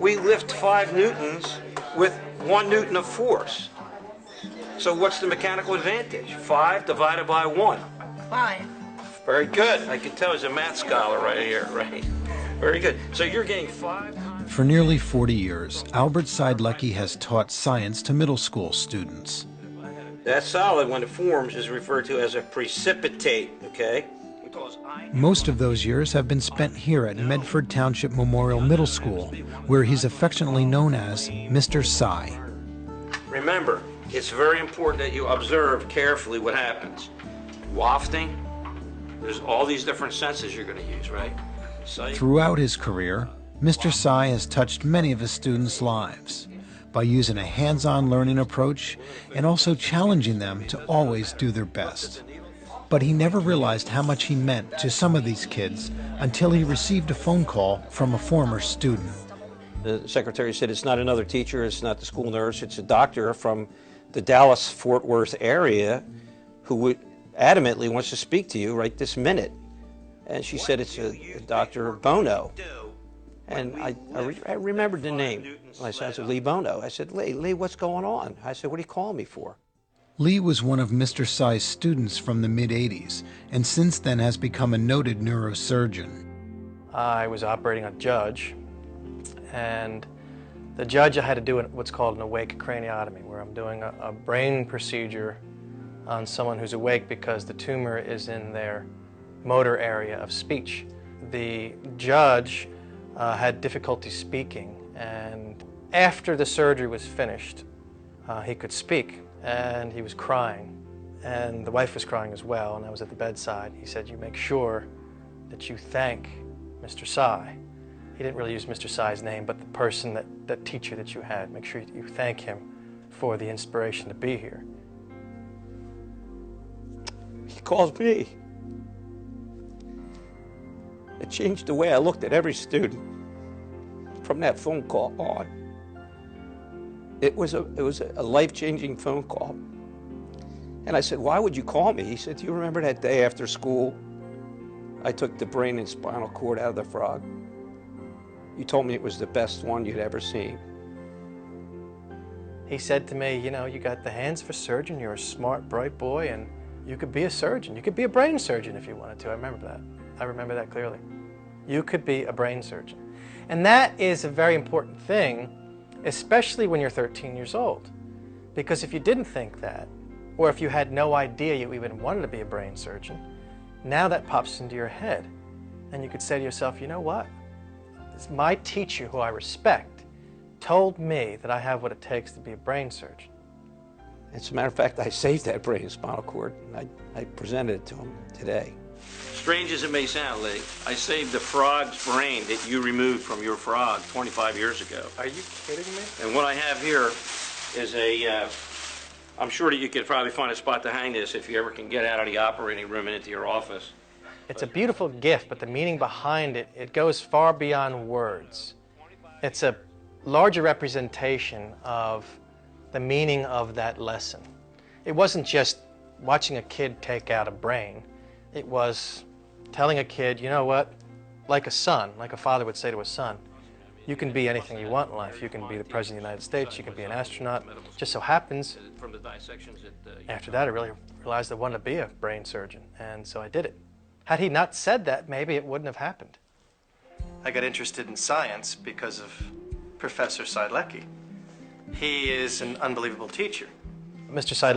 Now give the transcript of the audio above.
we lift 5 newtons with 1 newton of force. So what's the mechanical advantage? 5 divided by 1. 5. Very good. I can tell he's a math scholar right here, right? Very good. So you're getting 5 times. For nearly 40 years, Albert Seidlecki has taught science to middle school students. That solid, when it forms, is referred to as a precipitate, okay? Most of those years have been spent here at Medford Township Memorial Middle School, where he's affectionately known as Mr. Sci. Remember, it's very important that you observe carefully what happens. Wafting, there's all these different senses you're going to use, right? Sight. Throughout his career, Mr. Sci has touched many of his students' lives by using a hands-on learning approach and also challenging them to always do their best. But he never realized how much he meant to some of these kids until he received a phone call from a former student. The secretary said it's not another teacher, it's not the school nurse, it's a doctor from the Dallas-Fort Worth area who adamantly wants to speak to you right this minute. And she said it's a Dr. Bono. And I remembered the name. I said, Lee Bono. I said, Lee, what's going on? I said, what are you calling me for? Lee was one of Mr. Sci's students from the mid-'80s, and since then has become a noted neurosurgeon. I was operating on a judge, and the judge, I had to do what's called an awake craniotomy, where I'm doing a brain procedure on someone who's awake because the tumor is in their motor area of speech. The judge had difficulty speaking, and after the surgery was finished, he could speak, and he was crying, and the wife was crying as well, and I was at the bedside. He said, you make sure that you thank Mr. Sci. He didn't really use Mr. Sci's name, but the person, that teacher that you had, make sure you thank him for the inspiration to be here. He calls me. It changed the way I looked at every student from that phone call on. It was a life-changing phone call. And I said, why would you call me? He said, do you remember that day after school I took the brain and spinal cord out of the frog? You told me it was the best one you'd ever seen. He said to me, you know, you got the hands of a surgeon, you're a smart, bright boy, and you could be a surgeon. You could be a brain surgeon if you wanted to. I remember that. I remember that clearly. You could be a brain surgeon. And that is a very important thing, especially when you're 13 years old. Because if you didn't think that, or if you had no idea you even wanted to be a brain surgeon, now that pops into your head. And you could say to yourself, you know what? My teacher, who I respect, told me that I have what it takes to be a brain surgeon. As a matter of fact, I saved that brain and spinal cord, and I presented it to him today. Strange as it may sound, Lee, I saved the frog's brain that you removed from your frog 25 years ago. Are you kidding me? And what I have here is I'm sure that you could probably find a spot to hang this if you ever can get out of the operating room and into your office. It's a beautiful gift, but the meaning behind it, it goes far beyond words. It's a larger representation of the meaning of that lesson. It wasn't just watching a kid take out a brain. It was telling a kid, you know what, like a son, like a father would say to a son, you can be anything you want in life. You can be the President of the United States, you can be an astronaut. Just so happens, after that I really realized I wanted to be a brain surgeon, and so I did it. Had he not said that, maybe it wouldn't have happened. I got interested in science because of Professor Seidlecki. He is an unbelievable teacher. Mr. Seidlecki